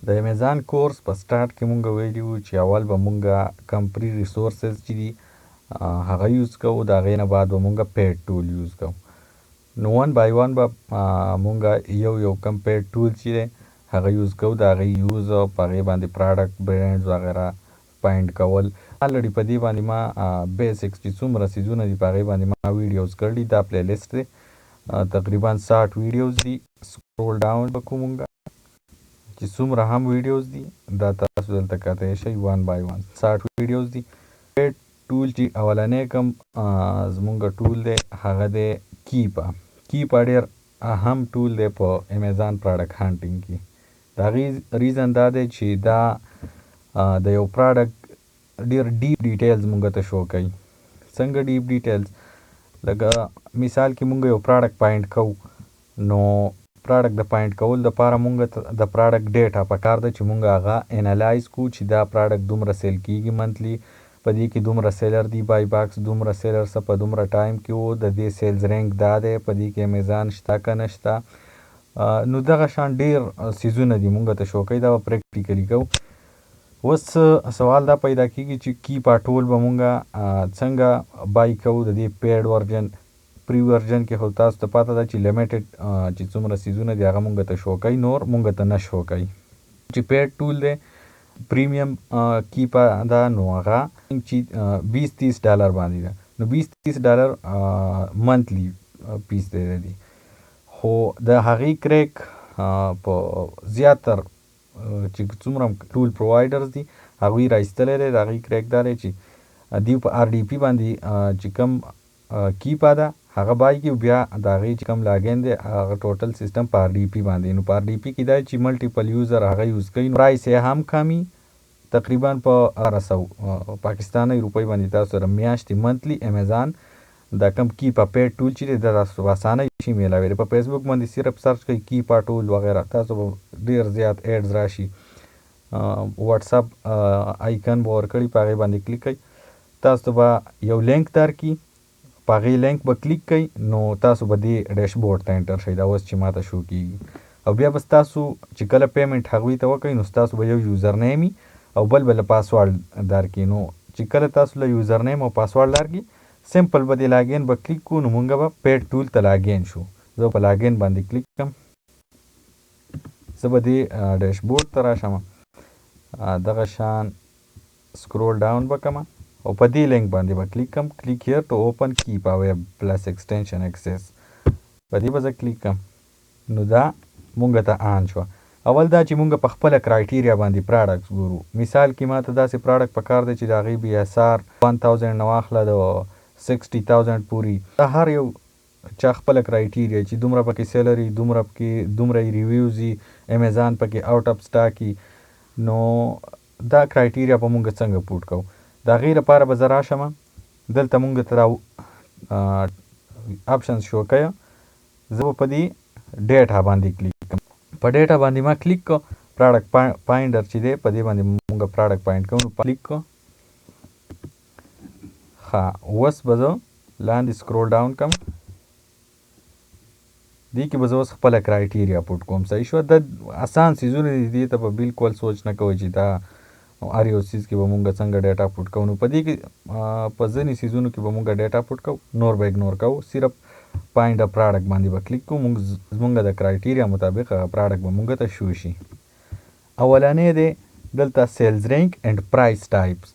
د امیزان کورس په سٹارټ کې مونږ ویلي وو چې اول به مونږه کم پری ریسورسز چې دي هغه یوز کوو، د هغې نه بعد به مونږ پیډ ټول یوز کوو. نو ون بای ون به مونږ یو کم پیډ ټول چې دی هغه یوز کوو، د هغې یوز او په هغې باندې پراډکټ برانډز وغیره فایند کول. الریډي په دې باندې ما بیسکس چې څومره څیزونه دي په هغې باندې ما ویډیوز کړي. دا پلی لیست دی تقریبا 60 ویډیوز دي. سکرول ډاون وکړو مونږ چې څومره هم ویډیوز دي دا تاسو دلته کتلی شئ ون بای ون 60 ویډیوز دي. پیډ ټول چې اولنی کوم زمونږ ټول دی هغه دی کیپا. کیپا ډېر اهم ټول دی په امیزان پراډکټ هانټینګ کې. د هغې ریزن دا دی چې دا د یو پراډکټ ډېر ډیپ ډیټیلز مونږ ته شو کوي. څنګه ډیپ ډیټیلز؟ لکه مثال کې مونږ یو پراډکټ فایند کوو، نو پراډکټ د فایند کولو دپاره مونږ ته د پراډکټ ډیټا پکار ده چې مونږ هغه انالایز کړو چې دا پراډکټ دومره سیل کېږي منتلی، په دې کې دومره سیلر دي، بای باکس دومره سیلر څه په دومره ټایم کې و، د دې سیلز رینک دا دی، په دې کې امیزان شته که نشته. نو دغه شان ډېر څیزونه دي مونږ ته شو کوي. دا به پریکټیکلي کوو. اوس سوال دا پیدا کېږي چې کیپا ټول به مونږ څنګه بای کوو. د دې پیډ ورژن پری ورژن کې خو تاسو ته پته ده چې لیمیټډ چې څومره څیزونه دي هغه مونږ ته شو کوي، نور مونږ ته نه شو کوي. چې پیډ ټول دی پریمیم کیپا ده، نو هغه چې $20-30 باندې ده. نو $20-30 منتلی پیس دی. خو د هغې کریک په زیاتر چې څومره ټول پرووایډرز دي هغوی رایستلی دی. د هغې کریک دا دی چې دوی په آر ډي پي باندې چې کوم کیپا ده هغه بای کې، بیا د هغې چې کوم لاګین دی هغه ټوټل سیسټم په آر ډي پي باندې. نو په آر ډي پي کې دا چې ملټیپل یوزر هغه یوز کوي، پرایس یې هم کمي، تقریبا په 1800 پاکستاني روپۍ باندې تاسو سره میاشتې منتلی امیزان دا کم کیپا پیډ ټول چې دی دا تاسو په اسانۍ شي میلاویلی. په فیسبوک باندې صرف سرچ کوئ کیپا ټول وغیره، تاسو به ډېر زیات ایډز راشي. واتساپ آیکن به ورکړي، په هغې باندې کلیک کوئ، تاسو به یو لینک درکړي، په هغې لینک به کلیک کوئ، نو تاسو به دې ډیشبورډ ته انټر شئ. دا اوس چې ماته شو کېږي. او بیا به ستاسو چې کله پیمنټ هغوی ته وکړئ نو ستاسو به یو یوزر نیمي او بل به له پاسورډ درکړي. نو چې کله تاسو له یوزر نیم او پاسورډ درکړي سمپل به دې لاګین به کلیک کړو، نو مونږ به پیډ ټول ته لاګین شو. زه په لاګین باندې کلیک کړم، زه به دې ډیشبورډ ته راشم، دغه شان سکرول ډاون به کړم او په دې لینک باندې به کلیک کړم، کلیک هیر ټو اوپن کیپا ویب پلس ایکسټینشن ایکسس. په دې به زه کلیک کړم، نو دا مونږ ته آن شوه. اول دا چې مونږ په خپله کرایټیریا باندې پراډکټس ګورو. مثال کې ماته داسې پراډکټ پکار دی چې د هغې بي ایس آر 1000 نه واخله د 60,000 پورې. دا هر یو چا خپله کرایټیریا چې دومره پکې سیلري، دومره یې ریویوز وي، امیزان پکې آوټ اف سټاک وي. نو دا کرایټیریا به مونږ څنګه پوټ کوو؟ د هغې لپاره به زه راشم، دلته مونږ ته دا آپشنز شو کوي. زه به په دې ډیټا باندې کلیک کوم. په ډیټا باندې ما کلیک کو، پراډکټ فایندر چې دی په دې باندې مونږ پراډکټ فایند کوو. کلیک کو، ښه اوس به زه لاندې سکرول ډاون کړم، دې کې به زه اوس خپله کرایټیریا پوټ کوم. صحیح شوه. د اسان څیزونه دي، دې ته به بالکل سوچ نه کوئ چې دا هر یو څیز کې به مونږ څنګه ډیټا پوټ کوو. نو په دې کې په ځینې څیزونو کې به مونږ ډیټا پوټ کوو، نور به اګنور کوو. صرف فایند ا پراډکټ باندې به کلیک کوو، زمونږ د کرایټیریا مطابق هغه پراډکټ به مونږ ته شو شي. اولنی دی دلته سیلز رینک اینډ پرایس ټایپس.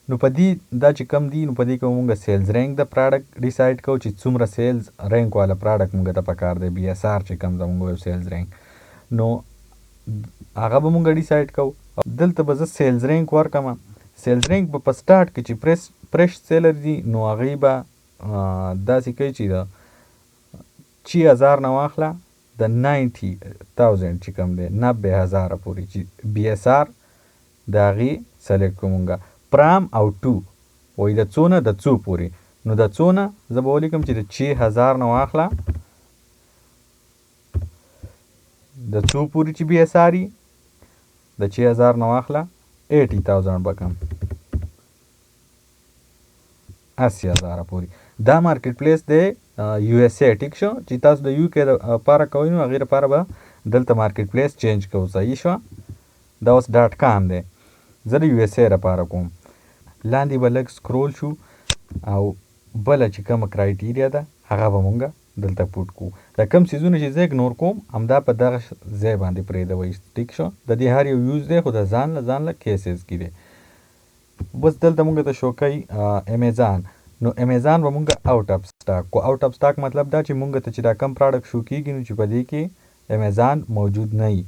نو په دې دا چې کم دي نو په دې کې مونږ سیلز رینک د پراډکټ ډیسایډ کوو چې څومره سیلز رینک والا پراډکټ مونږ ته پکار دی. بي ایس آر چې کم زمونږ یو سیلز رینک، نو هغه به مونږ ډیسایډ کوو. دلته به زه سیلز رینک ورکړم. سیلز رینک به په سټارټ کې چې فرش سیلر دي نو هغوی به داسې کوي چې د 6000 نه واخله د 90,000 چې کوم دی 90,000 پورې چې بي ایس آر د هغې سلیکټ کوو مونږ. پرام او ټو وایي د څونه د څو پورې. نو د څونه زه به ولیکم چې د 6000 نه واخله د څو پورې چې بي ایس آر وي، د 6000 نه واخله 80,000 به کم 80,000 پورې. دا مارکیټ پلیس دی یو ایس اے. ټیک شو. چې تاسو د یو کې لپاره کوئ نو هغې لپاره به دلته مارکیټ پلیس چینج کوو. صحیح شوه. دا اوس .com دی. زه د USA لپاره کوم. لاندې به لږ سکرول شو او بله چې کومه کرایټیریا ده هغه به مونږ دلته پوټ کوو. دا کم څیزونه چې زه اګنور کوم همدا په دغه ځای باندې پرېږدوئ. ټیک شو. د دې هر یو یوز دی خو د ځان له کیسز کې دی. بس دلته مونږ ته شو کوي امیزان. نو امیزان به مونږ آوټ اف سټاک کو. آوټ اف سټاک مطلب دا چې مونږ ته چې دا کم پراډکټ شو کېږي نو چې په دې کې امیزان موجود نه وي.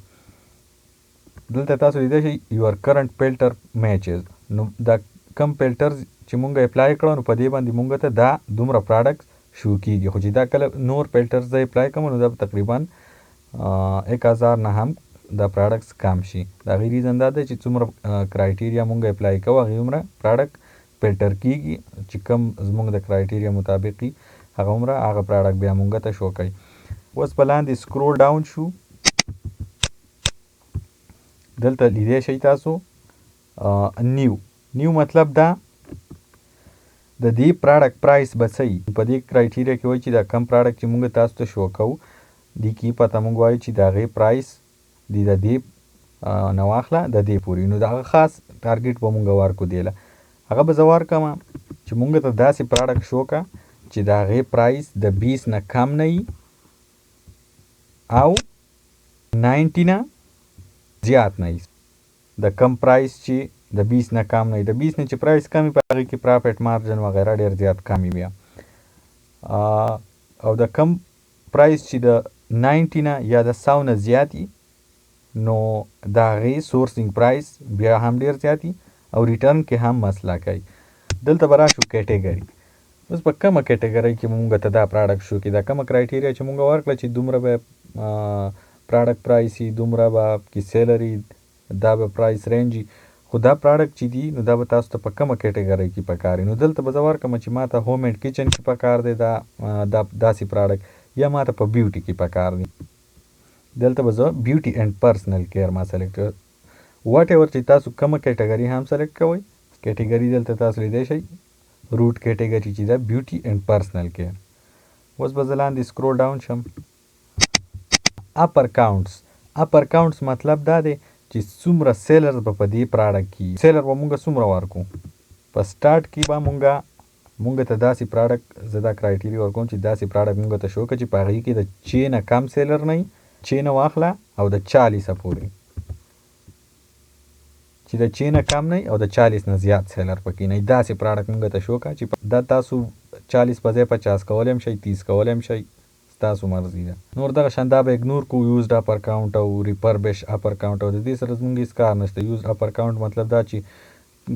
دلته تاسو لیدلی شئ یور کرنټ فلټر میچز. نو دا کم فلټرز چې مونږ اپلای کړو نو په دې باندې مونږ ته دا دومره پراډکټ شو کېږي. خو چې دا کله نور فلټرز زه اپلای کوم نو دا تقریبا 1000 نه هم دا پراډکټس کم شي. د هغې ریزن دا دی چې څومره کرایټیریا مونږ اپلای کوو هغې عمره پراډکټ فلټر کېږي. چې کم زمونږ د کرایټیریا مطابق وي هغه عمره هغه پراډکټ بیا مونږ ته شو کوي. اوس په لاندې سکرول ډاون شو. دلته لیدی شئ تاسو نیو مطلب دا د دې پراډکټ پرایس به څه وي. په دې کرایټیریا کې وایي چې دا کم پراډکټ چې مونږ تاسو ته شو کوو دې کې پته مونږ وایو چې د هغې پرایس د دې نه واخله د دې پورې. نو د هغه خاص ټارګېټ به مونږ ورکو دی له هغه به زه ورکړم چې مونږ ته داسې پراډکټ شو که چې د هغې پرایس د 20 نه کم نه وي او 90 نه زیات نه وي. د کم پرایس چې د 20 نه کم نه وي. د 20 نه چې پرایس کم وي په هغې کې پرافټ مارجن وغیره ډېر زیات کم وي بیا. او د کم پرایس چې د 90 نه یا د 100 نه زیات وي نو د هغې سورسینګ پرایس بیا هم ډېر زیات وي او ریټرن کې هم مسله کوي. دلته به راشو کیټګري. اوس په کومه کیټګرۍ کې مونږ ته دا پراډکټ شو کړي. دا کومه کرایټیریا چې مونږ ورکړه چې دومره به پراډکټ پرایس وي دومره به کې سیلري دا به پرایس رینج وي. خو دا پراډکټ چې دي نو دا به تاسو ته په کومه کیټګرۍ کې پکار وي. نو دلته به زه ورکړم چې ما ته هوم اینډ کچن کې پکار دی دا داسې پراډکټ یا ما ته په بیوټي کې پکار دی. دلته به زه بیوټي اینډ پرسنل کیر ما سلیکټ کړ. واټ ایور چې تاسو کومه کیټګري هم سلیکټ کوئ. کیټګري دلته تاسو لیدی شئ روټ کیټګري چې دا بیوټي اینډ پرسنل کیر. اوس به زه لاندې سکرول ډاون شم. اپر کاونټس مطلب دا دی چې څومره سیلرز به په دې پراډکټ کې سیلر به مونږ څومره ورکو. په سټارټ کې به مونږ ته داسې پراډکټ زه دا کرایټیریا ورکوم چې داسې پراډکټ مونږ ته شو که چې په هغې کې د 6 نه کم سیلر نه وي 6 نه واخله او د 40 پورې چې د 6 نه کم نه وي او د 40 نه زیات سیلر پکې نه وي. داسې پراډکټ مونږ ته شو که چې دا تاسو 40 په ځای 50 کولی هم شئ 30 کولی هم شئ ستاسو مرضي ده. نور دغه شان دا به اګنور کو یوزډ اپر کاونټ او ریپربش اپر کاونټ او د دې سره زموږ هېڅ کار نشته. یوزډ اپر کاونټ مطلب دا چې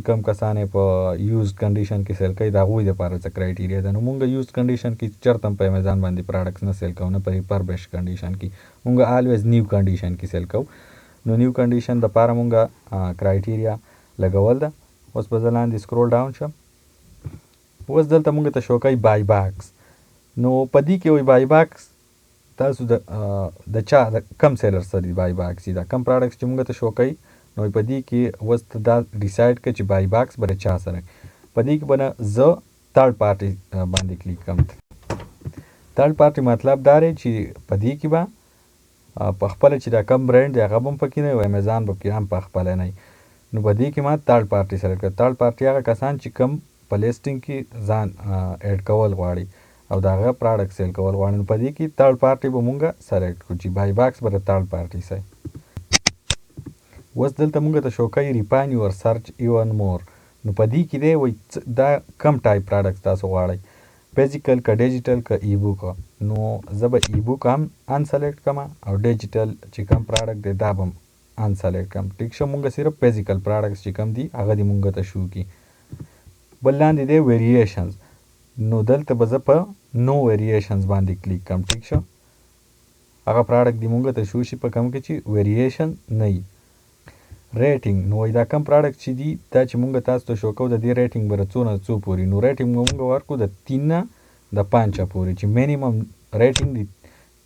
کم کسان یې په یوز کنډیشن کې سیل کوي د هغوی دپاره څه کرایټیریا ده. نو مونږ یوز کنډیشن کې چېرته هم په امیزان باندې پراډکټس نه سیل کوو نه په ریپربش کنډیشن کې. مونږ آلویز نیو کنډیشن کې سیل کوو. نو نیو کنډیشن دپاره مونږ کرایټیریا لګول ده. اوس به زه لاندې سکرول ډاون شم. اوس دلته مونږ ته شو کوي بای باکس. نو په دې کې وایي بای باکس تاسو د چا د کم سیلر سره دي بای باکس دي. دا کم پراډکټس چې مونږ ته شو کوي نو په دې کې اوس ته دا ډیسایډ کړه چې بای باکس به د چا سره. په دې کې به نه زه تھرډ پارټي باندې کلیک کوم. تھرډ پارټي مطلب دا دی چې په دې کې به په خپله چې دا کم برانډ دی هغه به هم پکې نه وي او امیزان به پکې هم په خپله نه وي. نو په دې کې ما تھرډ پارټي سلیکټ کړه. تھرډ پارټي هغه کسان چې کم په لیسټینګ کې ځان ایډ کول غواړي او د هغه پراډکټ سیل کول غواړي. نو په دې کې تھرډ پارټي به مونږ سلیکټ کړو چې بای باکس به د تھرډ پارټي سي. اوس دلته مونږ ته شو کوي ریفاین یور سرچ ایون مور. نو په دې کې دی وایي دا کم ټایپ پراډکټس تاسو غواړئ فزیکل که ډیجیټل که ای بوک. نو زه به ای بوک هم ان سلیکټ کړم او ډیجیټل چې کم پراډکټ دی دا به هم ان سلیکټ کړم. ټیک شو. مونږ صرف فزیکل پراډکټس چې کم دي هغه دې مونږ ته شو کړي. بل لاندې دی ویریشنز. نو دلته به زه په نو ویریشنز باندې کلیک کړم. ټیک شو. هغه پراډکټ دې مونږ ته شو شي په کوم کې چې ویریشن نه وي. ریټینګ. نو وایي دا کم پراډکټ چې دي دا چې مونږ تاسو ته شو کوو د دې ریټینګ به د څو نه څو پورې. نو ریټینګ به مونږ ورکړو د 3 نه د 5 پورې چې مینیمم ریټینګ د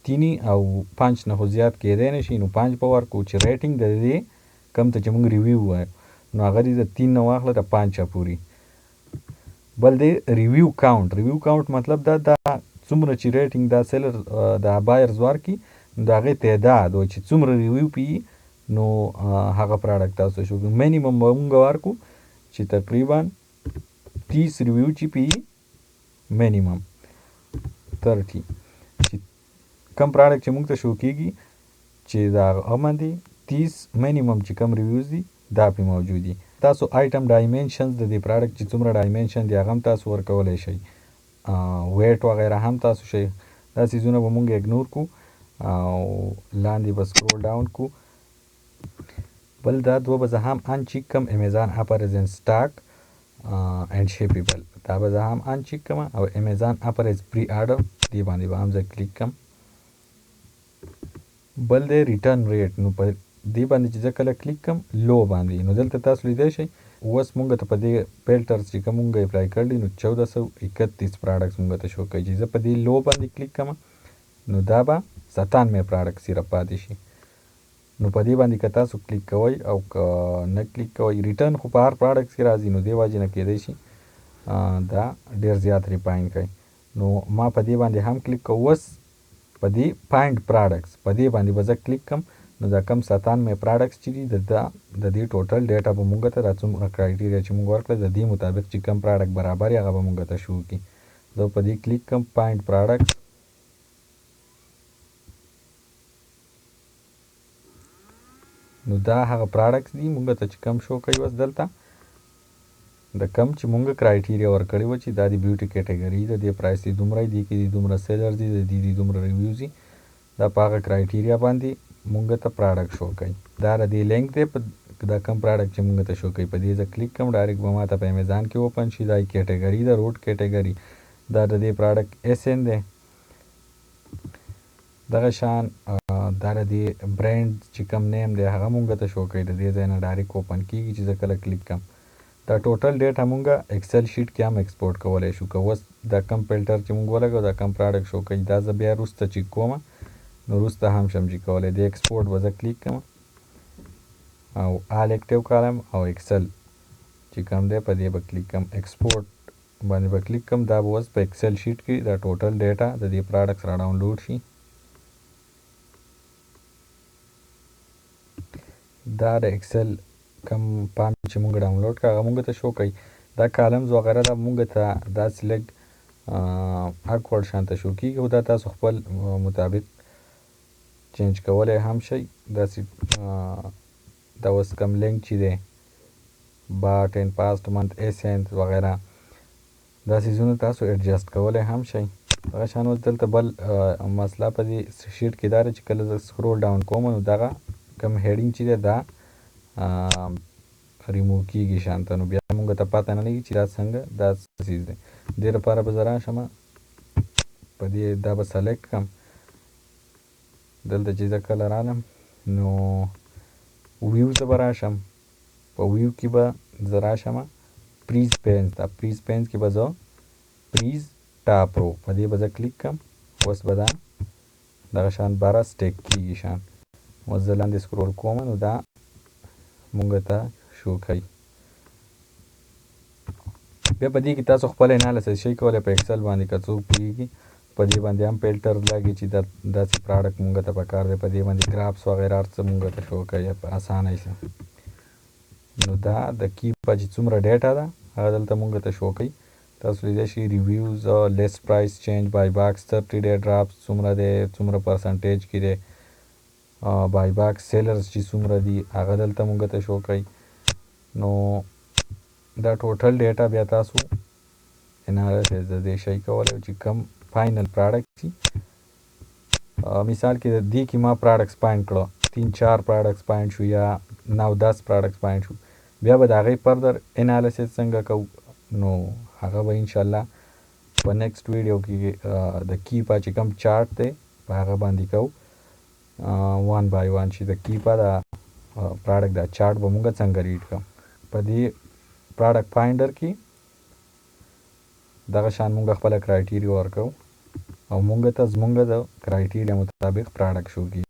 3 او 5 نه خو زیات کېدی نه شي. نو 5 به ورکړو چې ریټینګ د دې کم ته چې مونږ ریویو وایو نو هغه دې د 3 نه واخله د 5 پورې. بل دی ریویو کاونټ. ریویو کاونټ مطلب دا څومره چې ریټینګ دا سیلر دا بایرز ورکړي نو د هغې تعداد وایي چې څومره ریویو پې نو هغه پراډکټ تاسو شو مینیمم به مونږ ورکو چې تقریبا 30 ریویو چې پی مینیمم 30 چې کم پراډکټ چې مونږ ته شو کیږي چې دا هغه باندې 30 مینیمم چې کم ریویوز دي دا پې موجود دي. تاسو آیټم ډایمنشنز د دې پراډکټ چې څومره ډایمنشن دي هغه هم تاسو ورکولی شئ، ویټ وغیره هم تاسو شئ. دا څیزونه به مونږ اګنور کو او لاندې به سکرول ډاون کو. بل دا دوه به زه هم انچیک کم امیزان اپر از ان سټاک اینډ شیپیبل، دا به زه هم انچیک کم او امیزان اپر از پری آرډر دې باندې به هم زه کلیک کم. بل دی ریټرن ریټ، نو په دې باندې چې زه کله کلیک کم لو باندې، نو دلته تاسو لیدای شئ اوس مونږ ته په دې فلټرز چې کوم مونږ اپلای کړي نو 1431 پراډکټس مونږ ته شو کوي. چې زه په دې لو باندې کلیک کم نو دا به 97 پراډکټ صرف پاتې شي. نو په دې باندې که تاسو کلیک کوئ او که نه کلیک کوئ، ریټرن خو په هر پراډکټ کې راځي، نو دې وجې نه کیدای شي دا ډېر زیات ریفاین کوي. نو ما په دې باندې هم کلیک کوو. اوس په دې فایند پراډکټس په دې باندې به زه کلیک کم نو دا کم 97 پراډکټس چې دي د دې ټوټل ډیټا به مونږ ته دا څومره کرایټیریا چې مونږ ورکړه د دې مطابق چې کم پراډکټ برابر هغه به مونږ ته شو کړي. زه په دې کلیک کم فایند پراډکټس، نو دا هغه پراډکټس دي مونږ ته چې کم شو کوي. اوس دلته د کم چې مونږ کرایټیریا ورکړی و چې دا د بیوټي کیټګري د دې پرایس دی دومره دی کې دی دومره سیلر دی د دې دومره ریویوز دي، دا په هغه کرایټیریا باندې مونږ ته پراډکټ شو کوي. دا د دې لینک دی په دا کم پراډکټ چې مونږ ته شو کوي په دې زه کلیک کوم ډایرکټ به ماته په امیزان کې اوپن شي. دا کیټګري د روډ کیټګري دا د دې پراډکټ اس ان دی. دغه شان دا د دې برانډ چې کم نیم دی هغه مونږ ته شو کوي، د دې ځای نه ډایرکټ اوپن کیږي چې زه کله کلیک کم. دا ټوټل ډیټا مونږ ایکسل شیټ کې هم ایکسپورټ کولی شو. که اوس دا کم فلټر چې مونږ ولګو دا کم پراډکټ شو کوي، دا زه بیا وروسته چیک کوم نو وروسته هم شم چې کولی. د ایکسپورټ به زه کلیک کوم او آل اکټیو کالم او ایکسل چې کم دی په دې به کلیک کوم. ایکسپورټ باندې به کلیک کوم. دا به اوس په ایکسل شیټ کې دا ټوټل ډیټا د دې پراډکټس را ډاونلوډ شي. دا د ایکسل کم پام چې مونږ ډاونلوډ کړه هغه مونږ ته شو کوي. دا کالمز وغیره دا مونږ ته داسې لږ اکورډ شانته شو کېږي، خو دا تاسو خپل مطابق چینج کولی هم شئ. داسې دا اوس کم لینک چې دی باټ ان پاست منت ایسنس وغیره دا څیزونه تاسو ایډجسټ کولی هم شئ. هغه شان اوس دلته بل مسله په دې شیټ کې دا ده چې کله زه سکرول ډاون کوم نو دغه کم هیډینګ چې دی دا ریموو کیږي شانته، نو بیا مونږ ته پته نه لګي چې دا څنګه دا څه څیز دی. دې لپاره به زه راشم په دې دا به سلیکټ کړم. دلته چې زه کله رالم نو ویو ته به راشم. په ویو کې به زه راشم پریز پینز، دا پریز پینز کې به زه پریز ټاپ رو په دې به زه کلیک کړم. اوس به دا دغه شان باره سټیک کیږي شان. اوس زه لاندې سکرول کوم نو دا مونږ ته شو کوي. بیا په دې کې تاسو خپل انالیسس شئ کولی په ایکسل باندې که څوک پوهېږي په دې باندې هم فلټر لګي چې دا داسې پراډکټ مونږ ته پکار دی. په دې باندې ګرافس وغیره هر څه مونږ ته شو کوي په اسانۍ سره. نو دا د کیپا چې څومره ډیټا ده هغه دلته مونږ ته شو کوي. تاسو لیدای شئ ریویوز لیست پرایس چینج بای باکس 30 ډے ډراپس څومره دی، څومره پرسنټیج کې دی، بای باکس سیلرز چې څومره دي هغه دلته مونږ ته شو کوي. نو دا ټوټل ډیټا بیا تاسو انالیسس د دې شی کولی چې کم فاینل پراډکټ شي. مثال کې د دې کې ما پراډکټس فایند کړه 3-4 پراډکټس فایند شو یا 9-10 پراډکټس فایند شو، بیا به د هغې فردر انالیسس څنګه کوو نو هغه به انشاءالله په نیکسټ ویډیو کې د کیپا چې کم چارټ دی په هغه باندې کوو وان بای وان چې د کیپا د پراډکټ دا چارټ به مونږ څنګه ریډ کړو. په دې پراډکټ فایندر کې دغه شان مونږ خپله کرایټیریا ورکوو او مونږ ته زمونږ د کرایټیریا مطابق پراډکټ شو کېږي.